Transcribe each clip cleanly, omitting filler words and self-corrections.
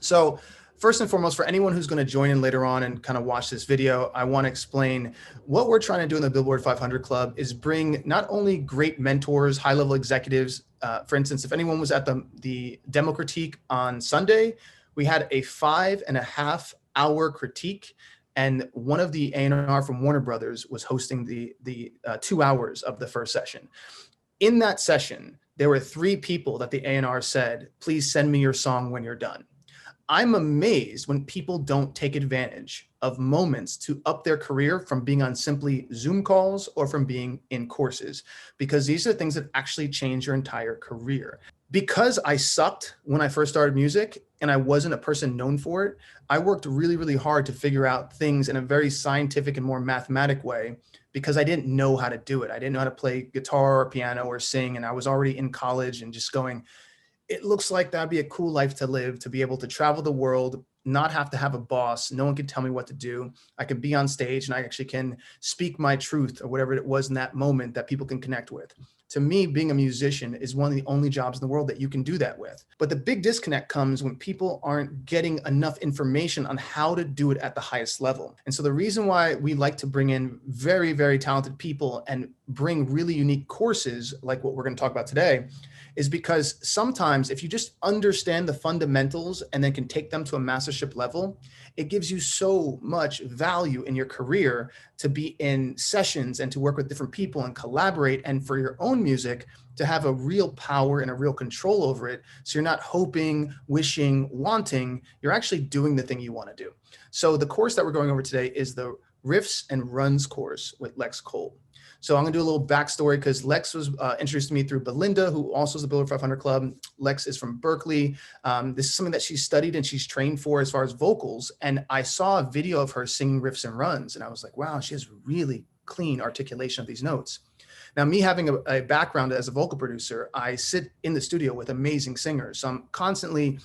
So first and foremost, for anyone who's going to join in later on and kind of watch this video, I want to explain what we're trying to do in the Billboard 500 Club is bring not only great mentors, high-level executives. For instance, if anyone was at the demo critique on Sunday, we had a 5.5-hour critique, and one of the A&R from Warner Brothers was hosting the 2 hours of the first session. In that session, there were 3 people that the A&R said, please send me your song when you're done. I'm amazed when people don't take advantage of moments to up their career from being on simply Zoom calls or from being in courses, because these are things that actually change your entire career. Because I sucked when I first started music and I wasn't a person known for it, I worked really, really hard to figure out things in a very scientific and more mathematic way, because I didn't know how to do it. I didn't know how to play guitar or piano or sing, and I was already in college and just going, it looks like that'd be a cool life to live, to be able to travel the world, not have to have a boss. No one can tell me what to do. I can be on stage and I actually can speak my truth or whatever it was in that moment that people can connect with. To me, being a musician is one of the only jobs in the world that you can do that with. But the big disconnect comes when people aren't getting enough information on how to do it at the highest level. And so the reason why we like to bring in very, very talented people and bring really unique courses like what we're going to talk about today is because sometimes if you just understand the fundamentals and then can take them to a mastership level, it gives you so much value in your career to be in sessions and to work with different people and collaborate, and for your own music to have a real power and a real control over it. So you're not hoping, wishing, wanting, you're actually doing the thing you want to do. So the course that we're going over today is the Riffs and Runs course with Lex Cole. So I'm going to do a little backstory because Lex was introduced to me through Belinda, who also is the Billboard 500 Club. Lex is from Berkeley. This is something that she's studied and she's trained for as far as vocals. And I saw a video of her singing Riffs and Runs, and I was like, wow, she has really clean articulation of these notes. Now, me having a background as a vocal producer, I sit in the studio with amazing singers. So I'm constantly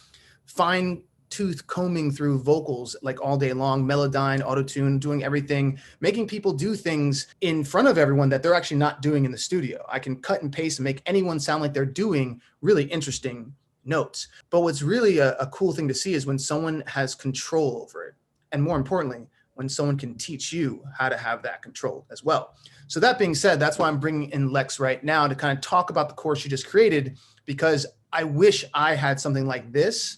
fine-tooth combing through vocals like all day long, Melodyne, auto-tune, doing everything, making people do things in front of everyone that they're actually not doing in the studio. I can cut and paste and make anyone sound like they're doing really interesting notes. But what's really a cool thing to see is when someone has control over it. And more importantly, when someone can teach you how to have that control as well. So that being said, that's why I'm bringing in Lex right now to kind of talk about the course you just created, because I wish I had something like this,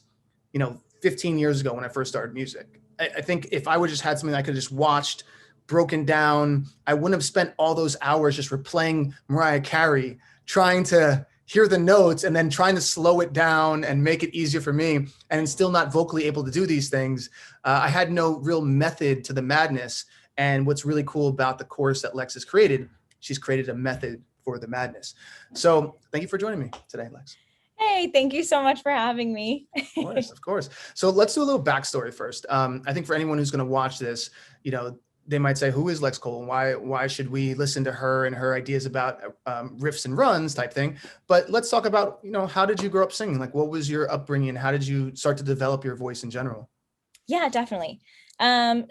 15 years ago when I first started music. I think if I would just had something I could just watched, broken down, I wouldn't have spent all those hours just replaying Mariah Carey, trying to hear the notes and then trying to slow it down and make it easier for me, and still not vocally able to do these things. I had no real method to the madness. And what's really cool about the course that Lex has created, she's created a method for the madness. So thank you for joining me today, Lex. Hey, thank you so much for having me. Of course, of course. So let's do a little backstory first. I think for anyone who's going to watch this, they might say, who is Lex Cole and why should we listen to her and her ideas about riffs and runs type thing? But let's talk about, how did you grow up singing? Like, what was your upbringing? How did you start to develop your voice in general? Yeah, definitely.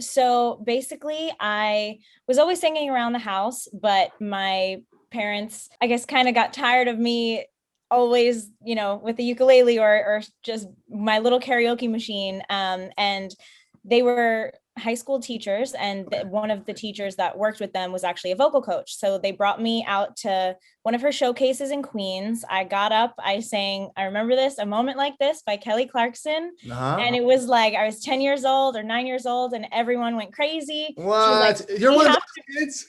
So basically I was always singing around the house, but my parents, I guess, kind of got tired of me always, with the ukulele or just my little karaoke machine. And they were high school teachers, and one of the teachers that worked with them was actually a vocal coach. So they brought me out to one of her showcases in Queens. I got up, I sang, I remember this, A Moment Like This by Kelly Clarkson. And it was like, I was 10 years old or 9 years old, and everyone went crazy. What? Like, you're one of those kids?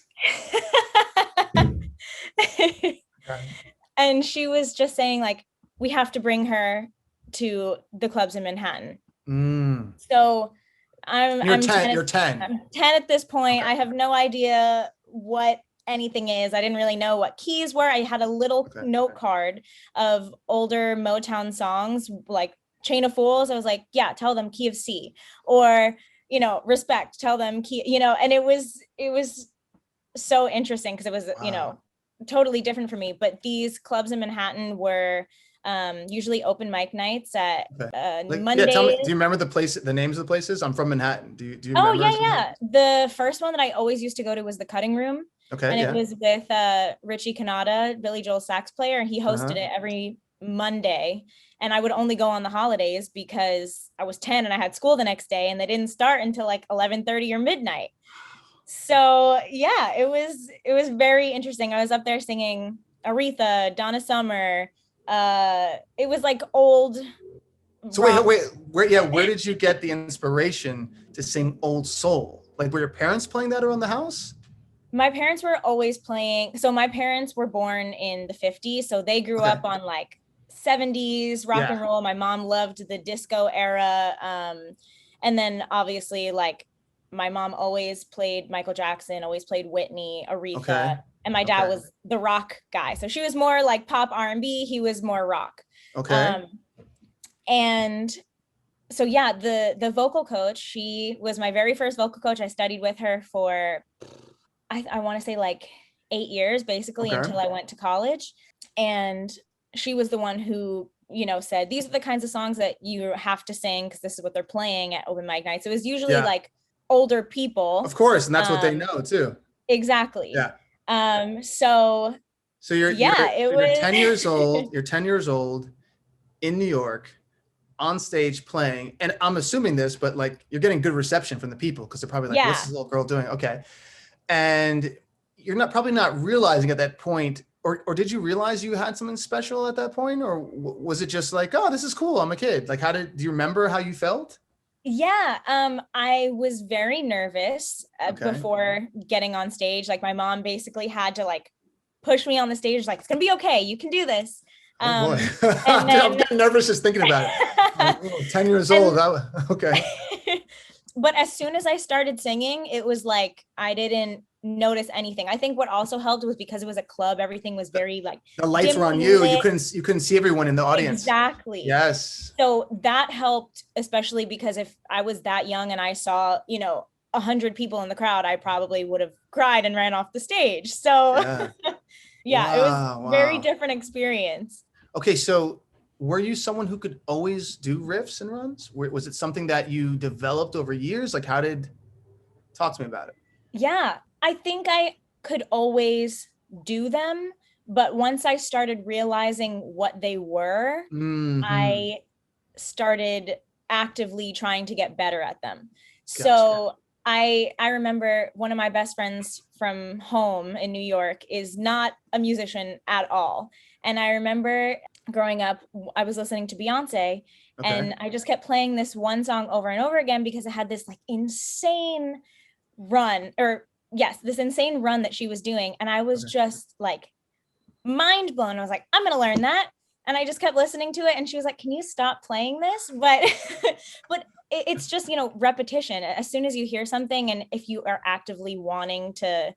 And she was just saying, like, we have to bring her to the clubs in Manhattan. So I'm 10. You're 10. I'm 10 at this point. Okay. I have no idea what anything is. I didn't really know what keys were. I had a little note card of older Motown songs, like Chain of Fools. I was like, yeah, tell them key of C, or, Respect, tell them key, and it was so interesting because it was, totally different for me. But these clubs in Manhattan were usually open mic nights at Monday. Yeah, tell me, do you remember the names of the places? I'm from Manhattan. Do you remember? Oh, yeah. The first one that I always used to go to was the Cutting Room. Okay. And it was with Richie Kanata, Billy Joel's sax player, and he hosted it every Monday, and I would only go on the holidays because I was 10 and I had school the next day, and they didn't start until like 11:30 or midnight. So yeah, it was very interesting. I was up there singing Aretha, Donna Summer. It was like old So rock. where did you get the inspiration to sing Old Soul? Like, were your parents playing that around the house? My parents were always playing. So my parents were born in the 50s, so they grew Okay. up on like 70s rock Yeah. and roll. My mom loved the disco era. And then obviously, like, my mom always played Michael Jackson, always played Whitney, Okay. Aretha, and my dad Okay. was the rock guy. So she was more like pop R&B, he was more rock. Okay. Um, and so yeah, the vocal coach, she was my very first vocal coach. I studied with her for I want to say like 8 years, basically, Okay. until I went to college. And she was the one who, said, these are the kinds of songs that you have to sing because this is what they're playing at open mic nights. It was usually Yeah. like older Of people. course, and that's what they Um, know too. exactly. Yeah. So So you're yeah, it you're 10 years was, old. You're 10 years old in New York, on stage playing, and I'm assuming this, but like you're getting good reception from the people because they're probably like, "What's yeah. this little girl doing?" Okay, and you're not probably not realizing at that point, or did you realize you had something special at that point, or was it just like, "Oh, this is cool. I'm a kid." Like, do you remember how you felt? Yeah, I was very nervous Okay. before getting on stage. Like, my mom basically had to like push me on the stage, like, it's gonna be okay, you can do this. Oh boy, And I'm then getting nervous just thinking about it. Like, oh, 10 years old. and Okay. but as soon as I started singing, it was like I didn't notice anything. I think what also helped was because it was a club, everything was very like The lights were on dimly you. You lit. couldn't see everyone in the audience. Exactly. Yes. So that helped, especially because if I was that young and I saw, 100 people in the crowd, I probably would have cried and ran off the stage. So Yeah. yeah, it was Wow. very Wow. different experience. Okay, so were you someone who could always do riffs and runs? Was it something that you developed over years? Like, talk to me about it. Yeah, I think I could always do them, but once I started realizing what they were, Hmm. I started actively trying to get better at them. Gotcha. So I remember one of my best friends from home in New York is not a musician at all. And I remember growing up, I was listening to Beyonce, Okay. and I just kept playing this one song over and over again because it had this like insane run, or yes, this insane run that she was doing. And I was Okay. just like mind blown. I was like, I'm going to learn that. And I just kept listening to it. And she was like, can you stop playing this? But, but it's just, repetition. As soon as you hear something, and if you are actively wanting to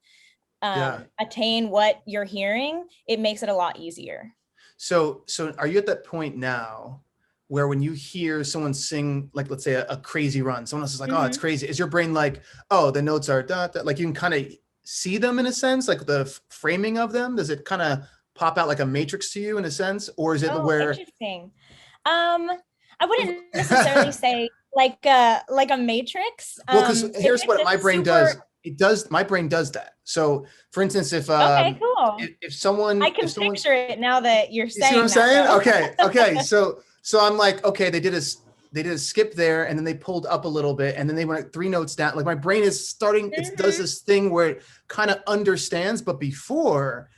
Yeah. attain what you're hearing, it makes it a lot easier. So are you at that point now where when you hear someone sing, like, let's say a crazy run, someone else is like, "Oh, it's Mm-hmm. crazy." Is your brain like, "Oh, the notes are da, da," like you can kind of see them in a sense, like the framing of them? Does it kind of pop out like a matrix to you in a sense, or is it Oh, where interesting. Um, I wouldn't necessarily say like a matrix. Well, because If here's it's what a my brain does. super My brain does that. So for instance, okay, cool. if someone I can picture it now that you're you see what I'm saying that saying? though. Okay. So I'm like, okay, they did a skip there, and then they pulled up a little bit, and then they went 3 notes down. Like my brain is starting, it does Mhm. this thing where it kind of understands, but before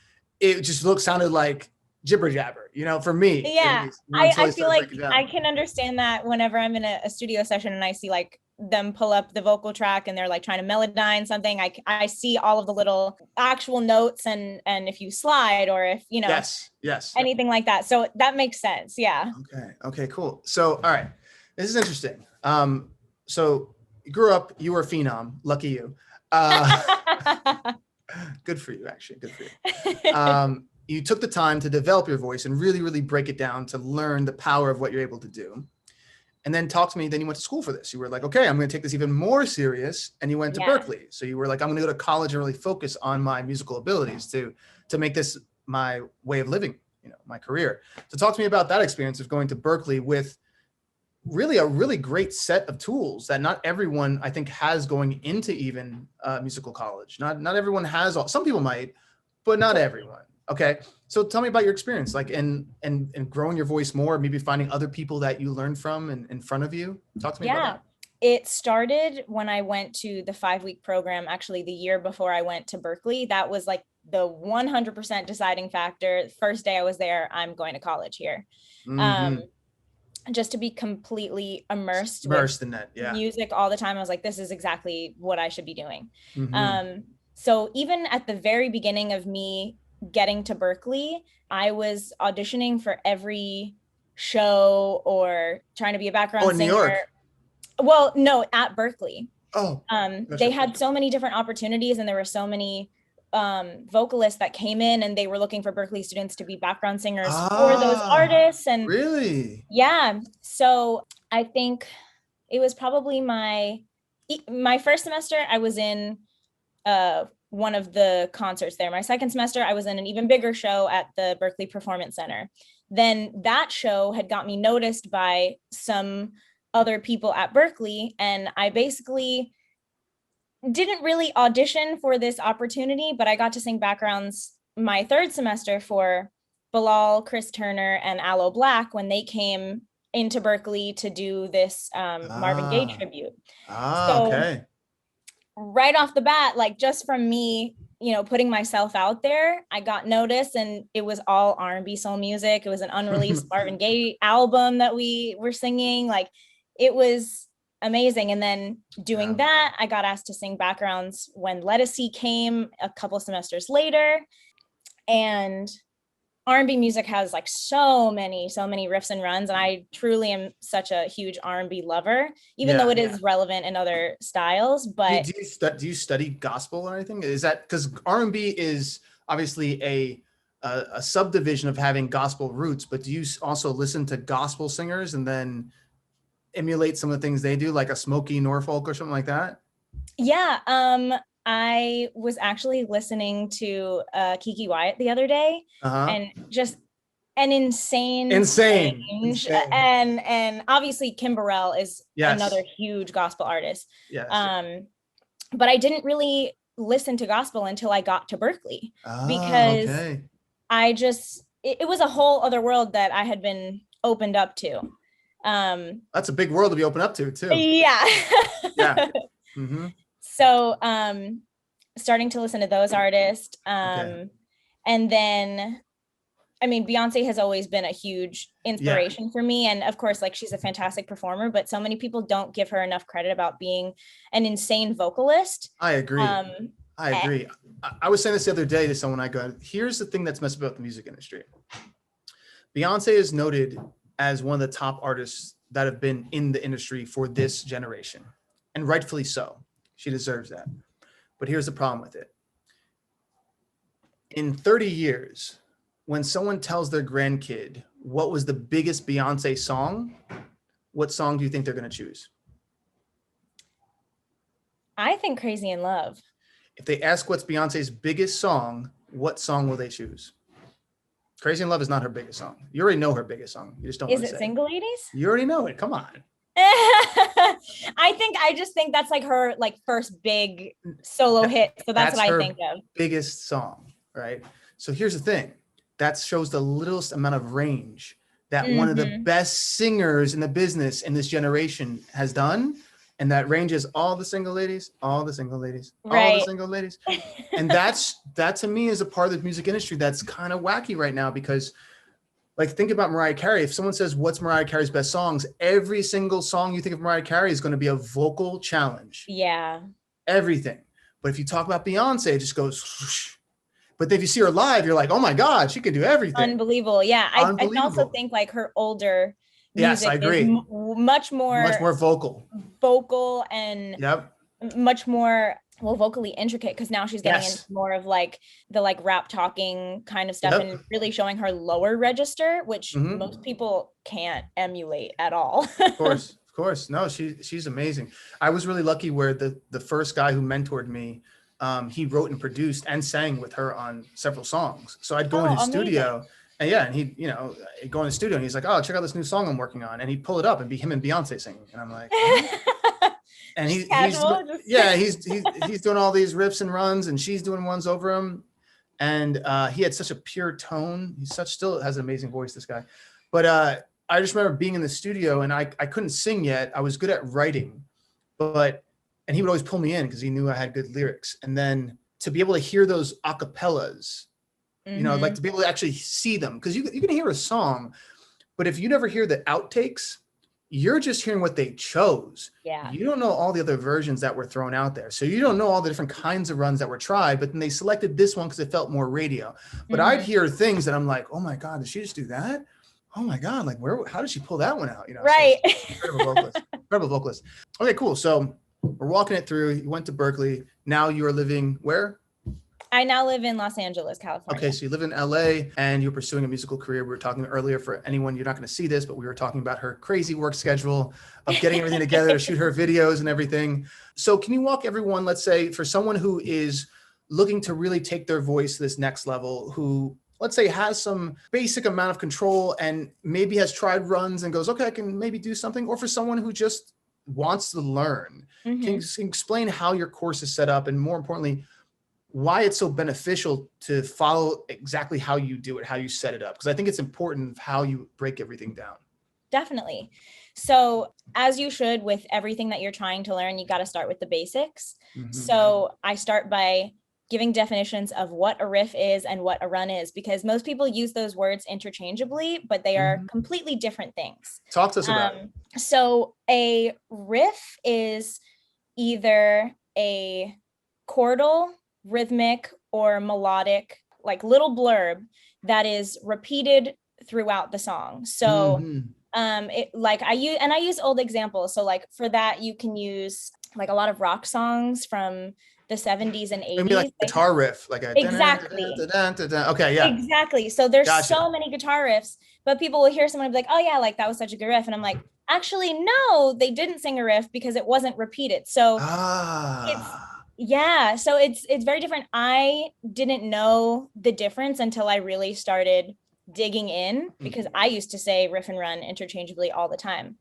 it just sounded like jibber jabber, for me at Yeah, least, until I they feel started like breaking I down. can understand that whenever I'm in a studio session and I see like them pull up the vocal track and they're like trying to melodyne something. I see all of the little actual notes, and if you slide, or if Yes, yes. anything like that. So that makes sense. Yeah. Okay. Okay, cool. So, all right. This is interesting. So you grew up, you were a phenom, lucky you. Uh, good for you, actually. Good for you. You took the time to develop your voice and really, really break it down to learn the power of what you're able to do. And then talk to me. Then you went to school for this. You were like, okay, I'm going to take this even more serious. And you went to Yeah. Berkeley. So you were like, I'm going to go to college and really focus on my musical abilities to make this my way of living, my career. So talk to me about that experience of going to Berkeley with really a really great set of tools that not everyone, I think, has going into even musical college. Not everyone has all. Some people might, but not Totally. everyone. Okay. So tell me about your experience, like in growing your voice more, maybe finding other people that you learn from in front of you. Talk to me about Yeah. that. It started when I went to the 5-week program, actually the year before I went to Berkeley. That was like the 100% deciding factor. First day I was there, I'm going to college here. Um, Mm-hmm. just to be completely immersed with Immersed in that. Yeah. music all the time. I was like, this is exactly what I should be doing. Mm-hmm. So even at the very beginning of me getting to Berkeley, I was auditioning for every show or trying to be a Oh, background in New singer. York. Well, no, at Berkeley. Oh, They gotcha. had so many different opportunities, and there were so many vocalists that came in, and they were looking for Berkeley students to be background singers for those Ah, artists. And really? yeah, so I think it was probably my first semester I was in one of the concerts there. My second semester I was in an even bigger show at the Berkeley Performance Center. Then that show had got me noticed by some other people at Berkeley, and I basically didn't really audition for this opportunity, but I got to sing backgrounds my third semester for Bilal, Chris Turner, and Aloe Black when they came into Berkeley to do this Marvin Gaye Ah, tribute. So okay. right off the bat, like just from me, putting myself out there, I got noticed, and it was all R&B soul music. It was an unreleased Marvin Gaye album that we were singing. Like it was amazing. And then doing Yeah. that, I got asked to sing backgrounds when Lettucey came a couple semesters later. And R&B music has like so many riffs and runs, and I truly am such a huge R&B lover, even though Yeah. it is relevant in other styles. But Do you study gospel or anything? Is that because R&B is obviously a subdivision of having gospel roots, but do you also listen to gospel singers and then emulate some of the things they do, like a Smokey Norfolk or something like that? yeah, I was actually listening to Kiki Wyatt the other day, Uh-huh. and just an insane Insane. range. Insane. And obviously Kim Burrell is another Yes. huge gospel artist. Yes. But I didn't really listen to gospel until I got to Berkeley, Oh, because okay. it was a whole other world that I had been opened up to. That's a big world to be open up to too. Yeah. Yeah. Mm-hmm. So starting to listen to those artists. Okay. And then I mean, Beyonce has always been a huge Yeah. inspiration for me. And of course, like she's a fantastic performer, but so many people don't give her enough credit about being an insane vocalist. I agree. I Eh, agree. I was saying this the other day to someone I go, here's the thing that's messed about the music industry. Beyonce is noted as one of the top artists that have been in the industry for this generation, and rightfully so. She deserves that. But here's the problem with it. In 30 years, when someone tells their grandkid what was the biggest Beyonce song, what song do you think they're going to choose? I think Crazy in Love. If they ask what's Beyonce's biggest song, what song will they choose? Crazy in Love is not her biggest song. You already know her biggest song. You just don't Is want to it say. Single Ladies? You already know it. Come on. I just think that's like her like first big solo hit. So that's what I her think of. biggest song, right? So here's the thing. That shows the littlest amount of range that one of the Mhm. best singers in the business in this generation has done. And that range is all the single ladies, all the single ladies, all the Right. single ladies. And that to me is a part of the music industry that's kind of wacky right now, because like think about Mariah Carey. If someone says what's Mariah Carey's best songs, every single song you think of Mariah Carey is going to be a vocal challenge. Yeah. Everything. But if you talk about Beyonce, it just goes whoosh. But if you see her live, you're like, oh my God, she can do everything. Unbelievable. Yeah. I also Unbelievable. think like her older Yes, I music is agree. much more vocal. vocal and Yep. much more vocally intricate, because now she's getting Yes. into more of like the like rap talking kind of stuff, Yep. and really showing her lower register, which Mhm. most people can't emulate at all. Of course. Of course. No, she's amazing. I was really lucky where the first guy who mentored me, he wrote and produced and sang with her on several songs. So I'd go in his Amazing. studio, and yeah, and he'd, I'd go in the studio and he's like, oh, check out this new song I'm working on. And he'd pull it up and be him and Beyonce singing. And I'm like, what? And he's doing all these riffs and runs, and she's doing ones over him. and he had such a pure tone. Still has an amazing voice, this guy. But I just remember being in the studio, and I couldn't sing yet. I was good at writing, and he would always pull me in because he knew I had good lyrics. And then to be able to hear those acapellas, you know, like to be able to actually see them, because you can hear a song, but if you never hear the outtakes, you're just hearing what they chose. Yeah. You don't know all the other versions that were thrown out there. So you don't know all the different kinds of runs that were tried, but then they selected this one because it felt more radio. But I'd hear things that I'm like, oh my God, did she just do that? Oh my God, like how did she pull that one out? You know, right. So incredible vocalist. Okay, cool. So we're walking it through. You went to Berkeley. Now you are living where? I now live in Los Angeles, California. Okay, so you live in LA and you're pursuing a musical career. We were talking earlier, for anyone, you're not going to see this, but we were talking about her crazy work schedule of getting everything together to shoot her videos and everything. So can you walk everyone, let's say, for someone who is looking to really take their voice to this next level, who, let's say, has some basic amount of control and maybe has tried runs and goes, okay, I can maybe do something, or for someone who just wants to learn. Can you explain how your course is set up, and more importantly, why it's so beneficial to follow exactly how you do it, how you set it up? Because I think it's important how you break everything down. Definitely. So as you should with everything that you're trying to learn, you got to start with the basics. So I start by giving definitions of what a riff is and what a run is, because most people use those words interchangeably, but they are completely different things. Talk to us about it. So a riff is either a chordal, rhythmic, or melodic, like little blurb that is repeated throughout the song. So it, like I use old examples. So like for that, you can use like a lot of rock songs from the 70s and 80s. Maybe like a guitar riff, like a exactly. Okay, yeah. Exactly. So there's so many guitar riffs, but people will hear someone be like, oh yeah, like that was such a good riff. And I'm like, actually, no, they didn't sing a riff because it wasn't repeated. So it's very different. I didn't know the difference until I really started digging in, because I used to say riff and run interchangeably all the time.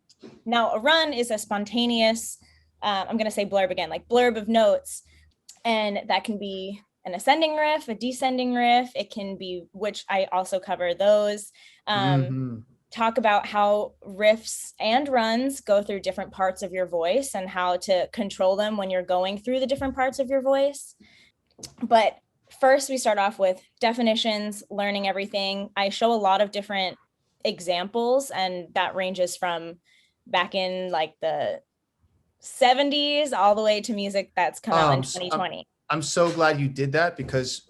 Now a run is a spontaneous, I'm going to say blurb again, like blurb of notes. And that can be an ascending riff, a descending riff. It can be, which I also cover those. Talk about how riffs and runs go through different parts of your voice and how to control them when you're going through the different parts of your voice. But first, we start off with definitions, learning everything. I show a lot of different examples, and that ranges from back in like the 70s all the way to music that's come out in 2020. I'm so glad you did that, because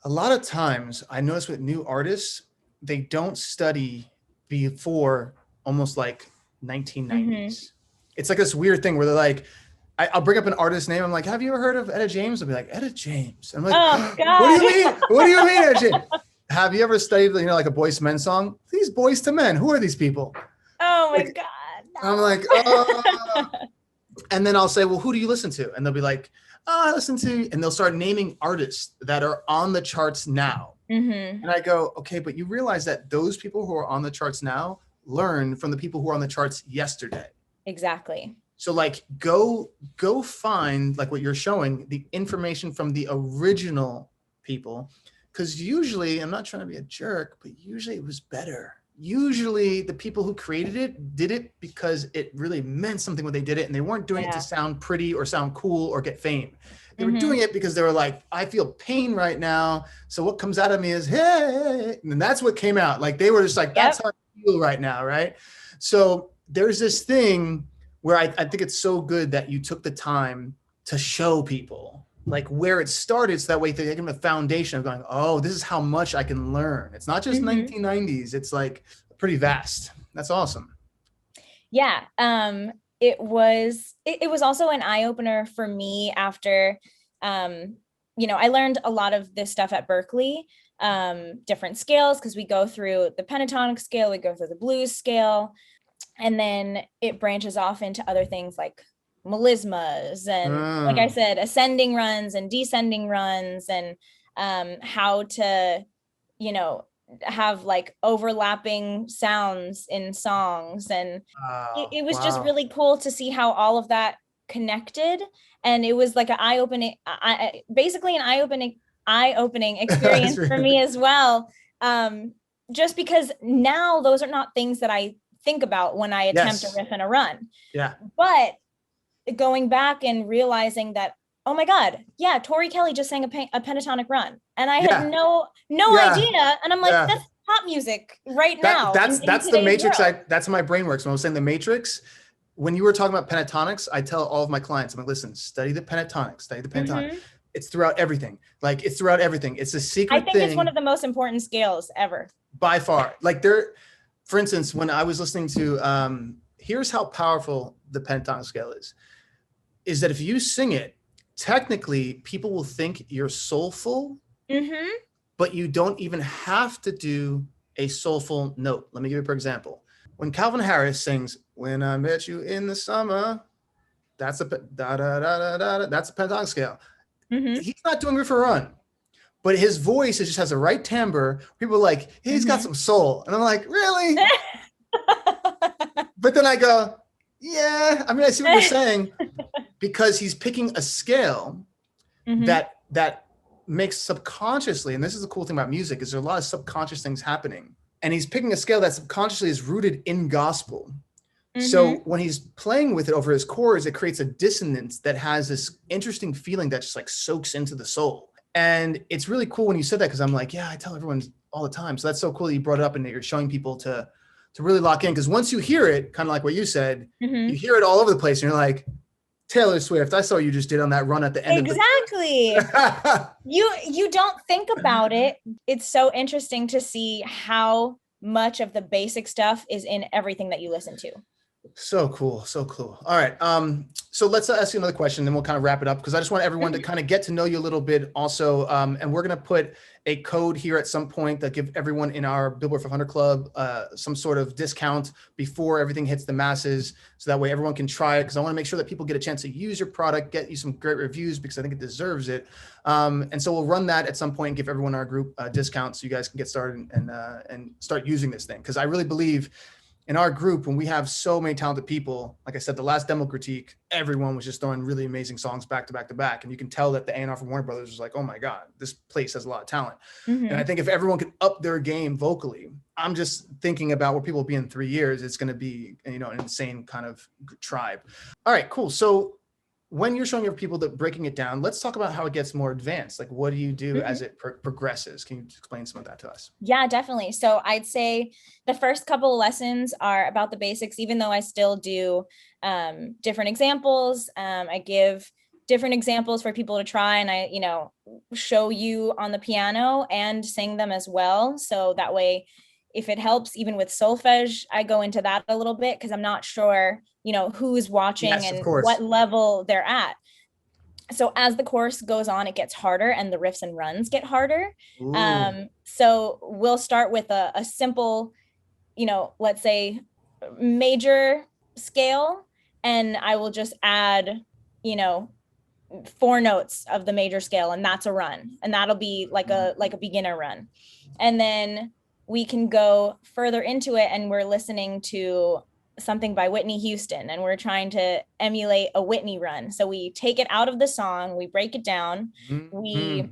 a lot of times I notice with new artists, they don't study before almost like 1990s. It's like this weird thing where they're like, I'll bring up an artist name. I'm like, have you ever heard of Etta James? I'll be like, Etta James. I'm like, oh, God. What do you mean? What do you mean, Etta James? Have you ever studied, you know, like a Boyz II Men song? These Boyz II Men, who are these people? Oh my like, God. No. I'm like, oh. And then I'll say, well, who do you listen to? And they'll be like, oh, I listen to, and they'll start naming artists that are on the charts now. And I go, okay, but you realize that those people who are on the charts now learn from the people who are on the charts yesterday. Exactly. So like, go find, like what you're showing, the information from the original people. Because usually, I'm not trying to be a jerk, but usually it was better. Usually the people who created it did it because it really meant something when they did it, and they weren't doing it to sound pretty or sound cool or get fame. They were doing it because they were like, I feel pain right now, so what comes out of me is, hey, and that's what came out. Like they were just like, that's how I feel right now, right? So there's this thing where I think it's so good that you took the time to show people like where it started, so that way they give them a foundation of going, oh, this is how much I can learn. It's not just 1990s. It's like pretty vast. That's awesome. Yeah. It was also an eye-opener for me after, you know, I learned a lot of this stuff at Berkeley, different scales, because we go through the pentatonic scale, we go through the blues scale, and then it branches off into other things like melismas and like I said, ascending runs and descending runs, and how to, you know, have like overlapping sounds in songs. And it was just really cool to see how all of that connected. And it was like an eye-opening, basically an eye-opening eye-opening experience for me as well. Just because now those are not things that I think about when I attempt a Yes. riff and a run. Yeah. But going back and realizing that, oh my God, yeah, Tori Kelly just sang a pentatonic run. And I had Yeah. no Yeah. idea. And I'm like, Yeah. that's pop music right That now that's in that's the today's matrix. world. That's how my brain works. When I was saying the matrix, when you were talking about pentatonics, I tell all of my clients, I'm like, listen, study the pentatonic, study the pentatonic. Mm-hmm. It's throughout everything. Like it's throughout everything. It's a I secret think it's one thing of the most important scales ever. by far. Like there, for instance, when I was listening to, here's how powerful the pentatonic scale is that if you sing it, technically people will think you're soulful, Mm-hmm. but you don't even have to do a soulful note. Let me give you an example. When Calvin Harris sings, "When I Met You in the Summer," that's a da da da da da. That's a pentatonic scale. Mm-hmm. He's not doing Riff Run, but his voice just has the right timbre. People are like, he's got some soul, and I'm like, really? But then I go, yeah. I mean, I see what you're saying, because he's picking a scale Mm-hmm. that makes subconsciously, and this is the cool thing about music, is there are a lot of subconscious things happening, and he's picking a scale that subconsciously is rooted in gospel. So Mm-hmm. when he's playing with it over his chords, it creates a dissonance that has this interesting feeling that just like soaks into the soul. And it's really cool when you said that, because I'm like, yeah, I tell everyone all the time. So that's so cool that you brought it up and that you're showing people to really lock in. Because once you hear it, kind of like what you said, Mm-hmm. you hear it all over the place and you're like, Taylor Swift, I saw what you just did on that run at the end Exactly. of the You don't think about it. It's so interesting to see how much of the basic stuff is in everything that you listen to. So cool. So cool. All right. So let's ask you another question, then we'll kind of wrap it up, because I just want everyone to kind of get to know you a little bit also. And we're going to put a code here at some point that give everyone in our Billboard 500 Club some sort of discount before everything hits the masses. So that way everyone can try it, because I want to make sure that people get a chance to use your product, get you some great reviews, because I think it deserves it. And so we'll run that at some point and give everyone in our group a discount so you guys can get started and start using this thing. Because I really believe in our group, when we have so many talented people, like I said, the last demo critique, everyone was just throwing really amazing songs back to back to back. And you can tell that the A&R from Warner Brothers was like, oh my God, this place has a lot of talent. Mm-hmm. And I think if everyone could up their game vocally, I'm just thinking about where people will be in 3 years, it's going to be, an insane kind of tribe. All right, cool. So when you're showing your people that breaking it down, let's talk about how it gets more advanced. Like, what do you do as it progresses? Can you explain some of that to us? Yeah, definitely. So I'd say the first couple of lessons are about the basics, even though I still do different examples. I give different examples for people to try, and I, show you on the piano and sing them as well. So that way, if it helps, even with solfege, I go into that a little bit, because I'm not sure, who's watching and what level they're at. So as the course goes on, it gets harder and the riffs and runs get harder. So we'll start with a simple, let's say major scale, and I will just add, 4 notes of the major scale, and that's a run, and that'll be like a beginner run. And then we can go further into it, and we're listening to something by Whitney Houston, and we're trying to emulate a Whitney run. So we take it out of the song, we break it down, we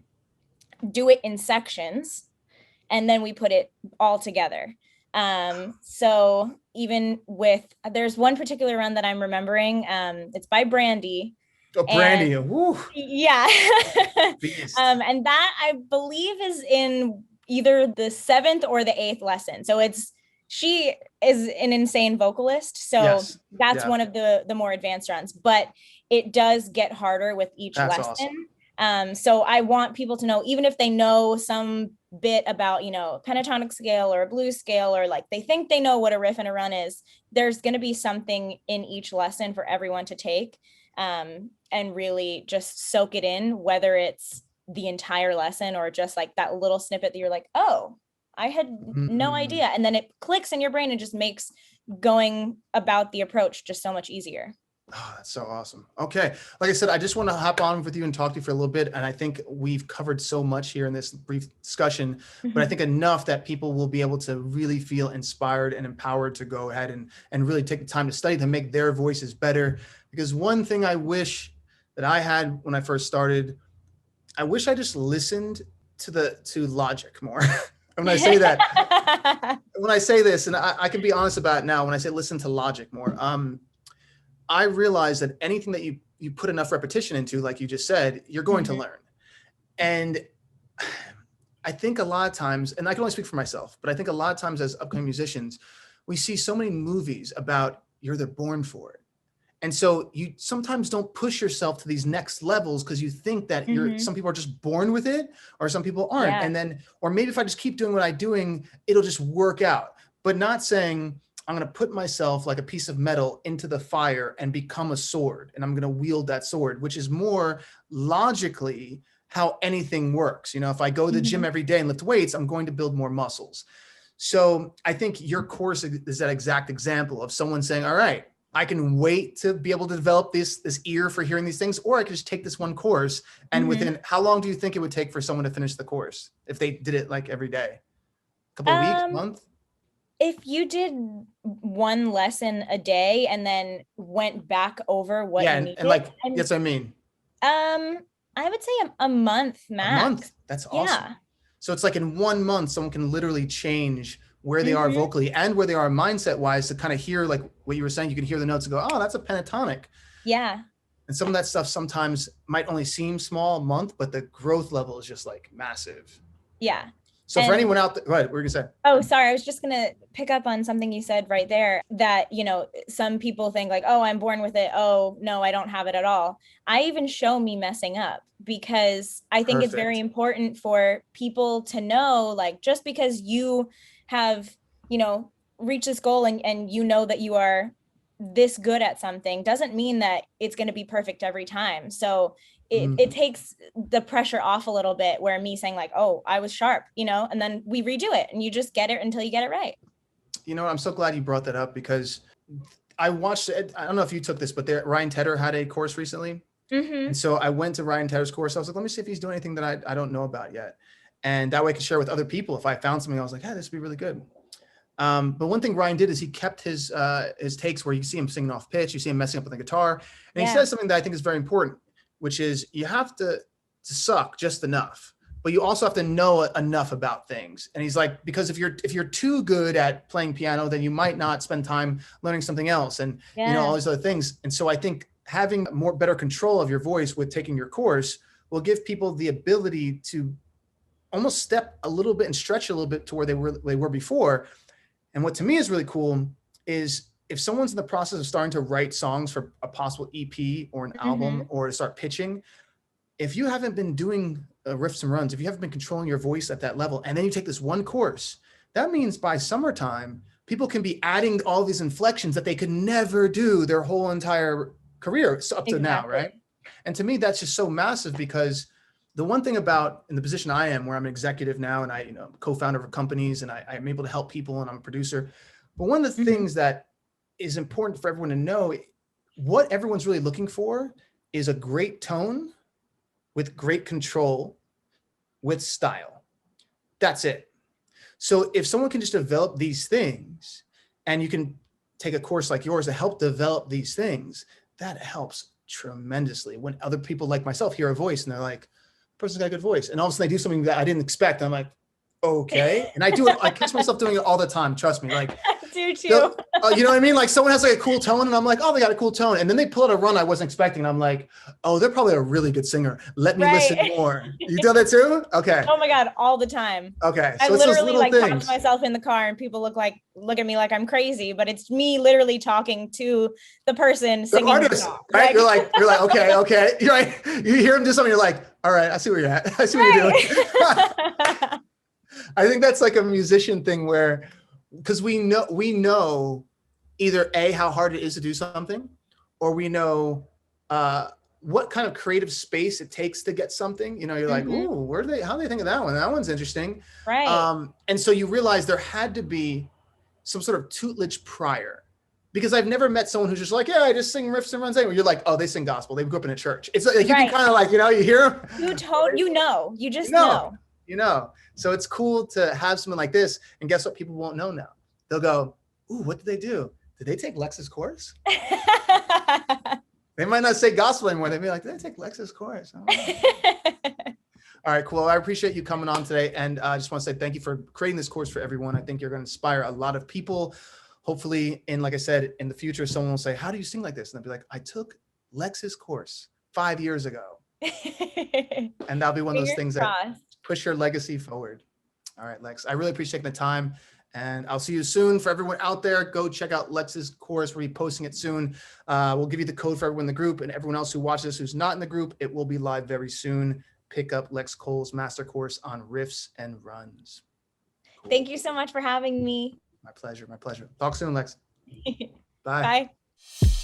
do it in sections, and then we put it all together. So even with, there's one particular run that I'm remembering. It's by Brandy. Oh, Brandy. Woo. Yeah. And that I believe is in either the 7th or the 8th lesson. So she is an insane vocalist. So that's one of the more advanced runs, but it does get harder with each lesson. Awesome. So I want people to know, even if they know some bit about, pentatonic scale or a blues scale, or like they think they know what a riff and a run is, there's going to be something in each lesson for everyone to take and really just soak it in, whether it's the entire lesson or just like that little snippet that you're like, oh, I had no idea. And then it clicks in your brain and just makes going about the approach just so much easier. Oh, that's so awesome. Okay. Like I said, I just want to hop on with you and talk to you for a little bit. And I think we've covered so much here in this brief discussion, but I think enough that people will be able to really feel inspired and empowered to go ahead and really take the time to study to make their voices better. Because one thing I wish that I had when I first started I wish I just listened to logic more. When I say that, when I say this, and I can be honest about it now, when I say listen to logic more, I realize that anything that you put enough repetition into, like you just said, you're going to learn. And I think a lot of times, and I can only speak for myself, but I think a lot of times as upcoming musicians, we see so many movies about you're either born for it. And so you sometimes don't push yourself to these next levels because you think that some people are just born with it or some people aren't. And then, or maybe if I just keep doing what I'm doing, it'll just work out. But not saying I'm going to put myself like a piece of metal into the fire and become a sword. And I'm going to wield that sword, which is more logically how anything works. You know, if I go to the gym every day and lift weights, I'm going to build more muscles. So I think your course is that exact example of someone saying, all right, I can wait to be able to develop this ear for hearing these things, or I could just take this one course. And within, how long do you think it would take for someone to finish the course if they did it like every day? A couple of weeks, month? If you did one lesson a day and then went back over what you needed. And like, that's what I mean. I would say a month max. A month? That's awesome. Yeah. So it's like in 1 month, someone can literally change where they are vocally and where they are mindset wise to kind of hear like what you were saying. You can hear the notes and go, oh, that's a pentatonic. Yeah. And some of that stuff sometimes might only seem small a month, but the growth level is just like massive. Yeah. So for anyone out there, go ahead, what were you gonna say? Oh, sorry. I was just going to pick up on something you said right there that, you know, some people think like, oh, I'm born with it. Oh, no, I don't have it at all. I even show me messing up because I think it's very important for people to know, like, just because you have, you know, reached this goal and you know that you are this good at something doesn't mean that it's going to be perfect every time. So it takes the pressure off a little bit where me saying like, oh, I was sharp, you know, and then we redo it and you just get it until you get it right. You know, I'm so glad you brought that up because I watched it. I don't know if you took this, but Ryan Tedder had a course recently. And so I went to Ryan Tedder's course. I was like, let me see if he's doing anything that I don't know about yet. And that way I could share with other people. If I found something, I was like, hey, this would be really good. But one thing Ryan did is he kept his takes where you see him singing off pitch, you see him messing up with the guitar. And he says something that I think is very important, which is you have to suck just enough, but you also have to know enough about things. And he's like, because if you're too good at playing piano, then you might not spend time learning something else and you know, all these other things. And so I think having better control of your voice with taking your course will give people the ability to almost step a little bit and stretch a little bit to where they were before. And what to me is really cool is if someone's in the process of starting to write songs for a possible EP or an album or to start pitching, if you haven't been doing riffs and runs, if you haven't been controlling your voice at that level, and then you take this one course, that means by summertime, people can be adding all these inflections that they could never do their whole entire career up to now, right? And to me, that's just so massive because the one thing about in the position I am, where I'm an executive now and I, co-founder of companies and I'm able to help people and I'm a producer. But one of the things that is important for everyone to know, what everyone's really looking for is a great tone with great control with style. That's it. So if someone can just develop these things and you can take a course like yours to help develop these things, that helps tremendously when other people like myself hear a voice and they're like, person's got a good voice. And all of a sudden they do something that I didn't expect. I'm like, okay. And I do it, I catch myself doing it all the time. Trust me. Like, I do too. you know what I mean? Like someone has like a cool tone and I'm like, oh, they got a cool tone. And then they pull out a run I wasn't expecting. And I'm like, oh, they're probably a really good singer. Let me listen more. You do that too? Okay. Oh my God. All the time. Okay. So I literally like talk to myself in the car and people look at me like I'm crazy, but it's me literally talking to the person singing the song, right? You're like, okay. You're like, you hear them do something. You're like, all right, I see where you're at. I see what you're doing. I think that's like a musician thing where, because we know either A, how hard it is to do something, or we know what kind of creative space it takes to get something. You're like, ooh, how do they think of that one? That one's interesting. Right. And so you realize there had to be some sort of tutelage prior. Because I've never met someone who's just like, yeah, I just sing riffs and runs. You're like, oh, they sing gospel. They grew up in a church. It's like, you can kind of like, you hear them. You just know. So it's cool to have someone like this. And guess what? People won't know now. They'll go, ooh, what did they do? Did they take Lex's course? They might not say gospel anymore. They'd be like, did they take Lex's course? All right, cool. I appreciate you coming on today. And I just want to say thank you for creating this course for everyone. I think you're going to inspire a lot of people. Hopefully, and like I said, in the future, someone will say, how do you sing like this? And they'll be like, I took Lex's course 5 years ago. And that'll be one of those things that push your legacy forward. All right, Lex, I really appreciate the time. And I'll see you soon. For everyone out there, go check out Lex's course. We'll be posting it soon. We'll give you the code for everyone in the group, and everyone else who watches this who's not in the group, it will be live very soon. Pick up Lex Cole's master course on riffs and runs. Cool. Thank you so much for having me. My pleasure. My pleasure. Talk soon, Lex. Bye. Bye.